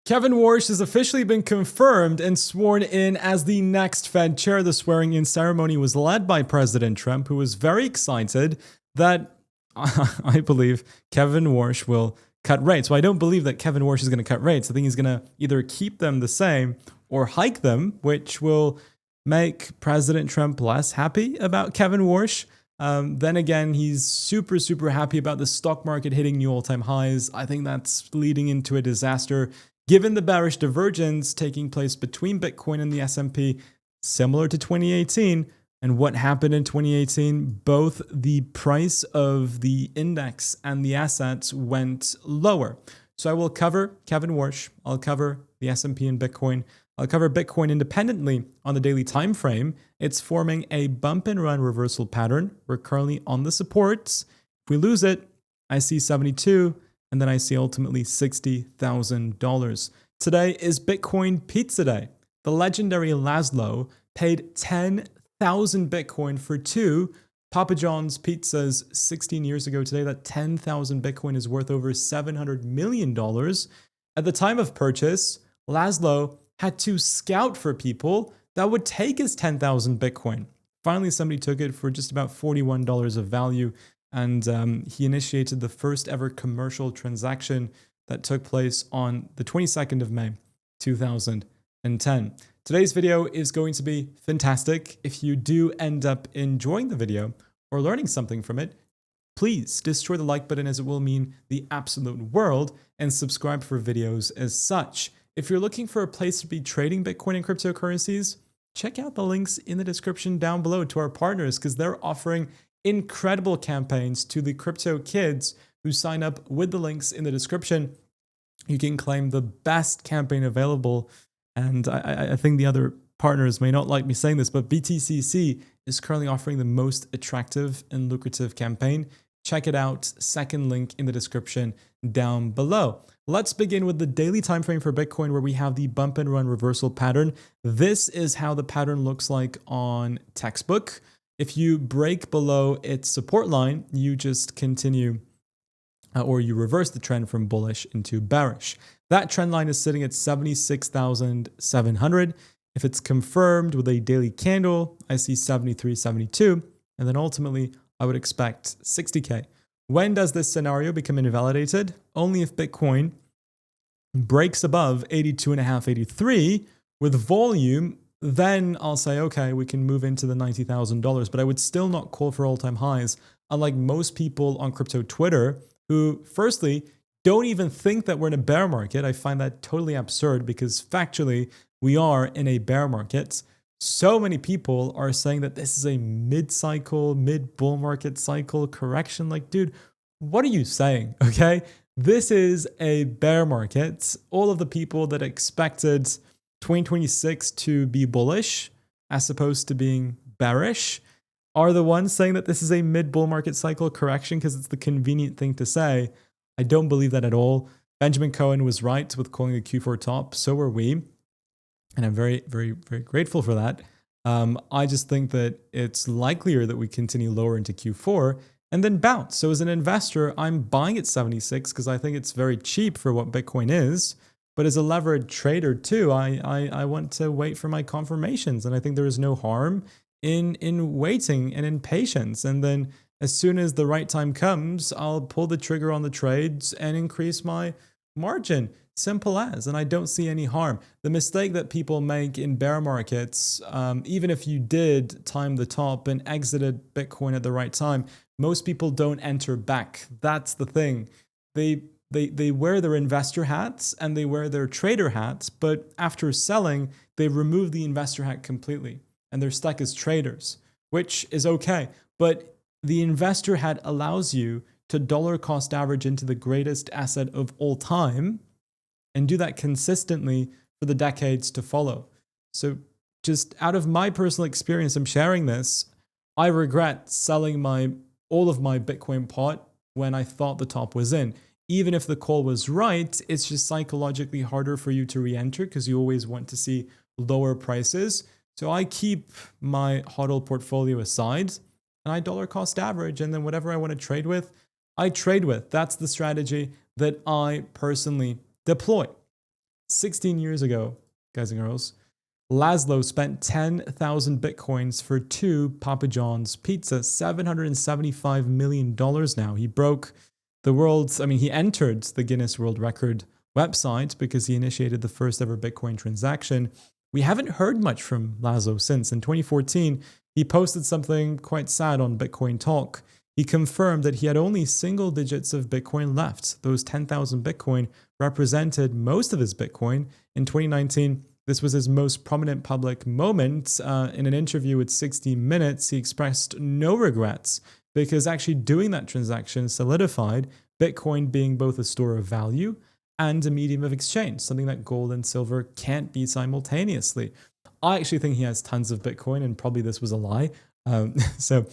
Kevin Warsh has officially been confirmed and sworn in as the next Fed chair. The swearing-in ceremony was led by President Trump, who was very excited that I believe Kevin Warsh will cut rates. Well, I don't believe that Kevin Warsh is going to cut rates. I think he's going to either keep them the same or hike them, which will make President Trump less happy about Kevin Warsh. Then again, he's super happy about the stock market hitting new all-time highs. I think that's leading into a disaster. Given the bearish divergence taking place between Bitcoin and the S&P, similar to 2018, and what happened in 2018, both the price of the index and the assets went lower. So I will cover Kevin Warsh, I'll cover the S&P and Bitcoin. I'll cover Bitcoin independently on the daily time frame. It's forming a bump and run reversal pattern. We're currently on the supports. If we lose it, I see 72, and then I see ultimately $60,000. Today is Bitcoin Pizza Day. The legendary Laszlo paid 10,000 Bitcoin for two Papa John's pizzas 16 years ago. Today, that 10,000 Bitcoin is worth over $700 million. At the time of purchase, Laszlo had to scout for people that would take his 10,000 Bitcoin. Finally, somebody took it for just about $41 of value, and he initiated the first ever commercial transaction that took place on the 22nd of May, 2010. Today's video is going to be fantastic. If you do end up enjoying the video or learning something from it, please destroy the like button, as it will mean the absolute world, and subscribe for videos as such. If you're looking for a place to be trading Bitcoin and cryptocurrencies, check out the links in the description down below to our partners, because they're offering incredible campaigns to the crypto kids who sign up with the links in the description. You can claim the best campaign available. And I think the other partners may not like me saying this, but BTCC is currently offering the most attractive and lucrative campaign. Check it out. Second link in the description down below. Let's begin with the daily time frame for Bitcoin, where we have the bump and run reversal pattern. This is how the pattern looks like on Textbook. If you break below its support line, you just continue or you reverse the trend from bullish into bearish. That trend line is sitting at 76,700. If it's confirmed with a daily candle, I see 73, 72, and then ultimately I would expect 60K. When does this scenario become invalidated? Only if Bitcoin breaks above 82.5, 83 with volume, then I'll say, okay, we can move into the $90,000, but I would still not call for all-time highs, unlike most people on crypto Twitter who, firstly, don't even think that we're in a bear market. I find that totally absurd, because factually, we are in a bear market. So many people are saying that this is a mid-cycle, mid-bull market cycle correction. Like, dude, what are you saying, okay? This is a bear market. All of the people that expected 2026 to be bullish as opposed to being bearish are the ones saying that this is a mid-bull market cycle correction because it's the convenient thing to say. I don't believe that at all. Benjamin Cohen was right with calling the Q4 top. So were we. And I'm very grateful for that. I just think that it's likelier that we continue lower into Q4 and then bounce. So as an investor, I'm buying at 76 because I think it's very cheap for what Bitcoin is. But as a levered trader too, I want to wait for my confirmations. And I think there is no harm in waiting and in patience. And then as soon as the right time comes, I'll pull the trigger on the trades and increase my margin. Simple as. And I don't see any harm. The mistake that people make in bear markets, even if you did time the top and exited Bitcoin at the right time, most people don't enter back. That's the thing. They wear their investor hats and they wear their trader hats, but after selling, they remove the investor hat completely and they're stuck as traders, which is okay. But the investor hat allows you to dollar cost average into the greatest asset of all time and do that consistently for the decades to follow. So just out of my personal experience, I'm sharing this. I regret selling all of my Bitcoin pot when I thought the top was in. Even if the call was right, it's just psychologically harder for you to re-enter because you always want to see lower prices. So I keep my HODL portfolio aside and I dollar cost average, and then whatever I want to trade with, I trade with. That's the strategy that I personally deploy. 16 years ago, guys and girls, Laszlo spent 10,000 bitcoins for 2 Papa John's pizza, $775 million now. He broke the world's, he entered the Guinness World Record website because he initiated the first ever Bitcoin transaction. We haven't heard much from Laszlo since. In 2014, he posted something quite sad on Bitcoin Talk. He confirmed that he had only single digits of Bitcoin left. Those 10,000 Bitcoin represented most of his Bitcoin. In 2019, this was his most prominent public moment. In an interview with 60 Minutes, he expressed no regrets because actually doing that transaction solidified Bitcoin being both a store of value and a medium of exchange, something that gold and silver can't be simultaneously. I actually think he has tons of Bitcoin, and probably this was a lie. So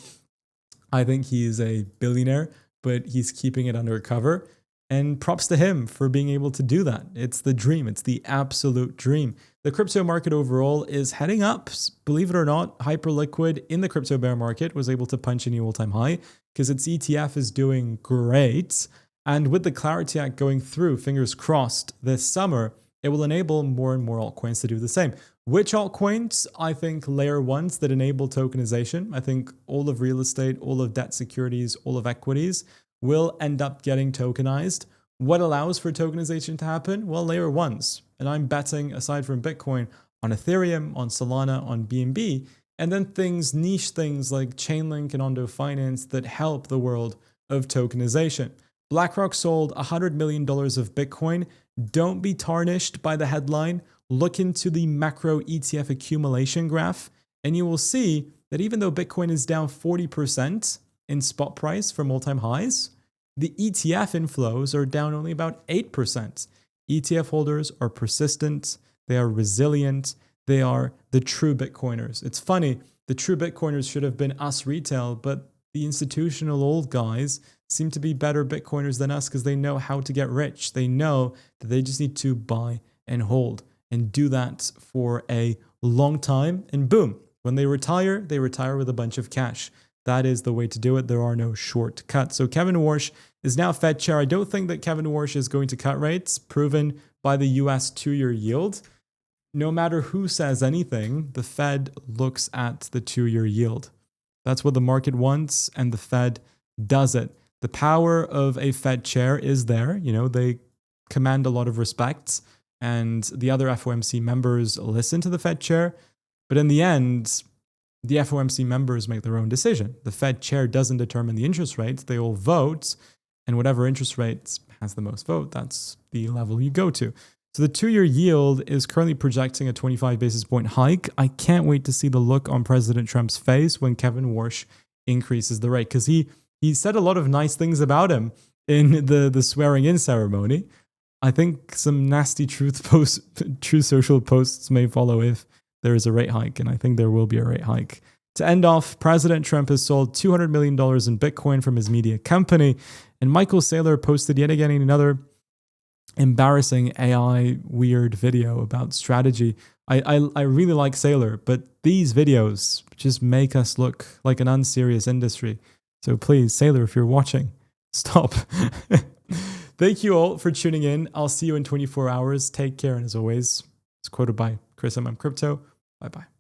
I think he is a billionaire, but he's keeping it undercover. And props to him for being able to do that. It's the dream. It's the absolute dream. The crypto market overall is heading up. Believe it or not, Hyperliquid in the crypto bear market was able to punch a new all-time high because its ETF is doing great. And with the Clarity Act going through, fingers crossed, this summer, it will enable more and more altcoins to do the same. Which altcoins? I think layer ones that enable tokenization. I think all of real estate, all of debt securities, all of equities will end up getting tokenized. What allows for tokenization to happen? Well, layer ones. And I'm betting, aside from Bitcoin, on Ethereum, on Solana, on BNB, and then niche things like Chainlink and Ondo Finance that help the world of tokenization. BlackRock sold $100 million of Bitcoin. Don't be tarnished by the headline. Look into the macro ETF accumulation graph, and you will see that even though Bitcoin is down 40% in spot price from all-time highs, the ETF inflows are down only about 8%. ETF holders are persistent, they are resilient, they are the true Bitcoiners. It's funny, the true Bitcoiners should have been us retail, but the institutional old guys seem to be better Bitcoiners than us because they know how to get rich. They know that they just need to buy and hold and do that for a long time. And boom, when they retire with a bunch of cash. That is the way to do it. There are no shortcuts. So Kevin Warsh is now Fed chair. I don't think that Kevin Warsh is going to cut rates, proven by the US 2-year yield. No matter who says anything, the Fed looks at the 2-year yield. That's what the market wants, and the Fed does it. The power of a Fed chair is there. They command a lot of respect, and the other FOMC members listen to the Fed chair. But in the end, the FOMC members make their own decision. The Fed chair doesn't determine the interest rates. They all vote, and whatever interest rate has the most vote, that's the level you go to. So the 2-year yield is currently projecting a 25 basis point hike. I can't wait to see the look on President Trump's face when Kevin Warsh increases the rate, because he said a lot of nice things about him in the swearing-in ceremony. I think some nasty truth social posts may follow if there is a rate hike, and I think there will be a rate hike. To end off, President Trump has sold $200 million in Bitcoin from his media company, and Michael Saylor posted yet again another embarrassing AI weird video about strategy. I really like Saylor, but these videos just make us look like an unserious industry. So please, Saylor, if you're watching, stop. Thank you all for tuning in. I'll see you in 24 hours. Take care, and as always, it's quoted by Chris M. Crypto. Bye-bye.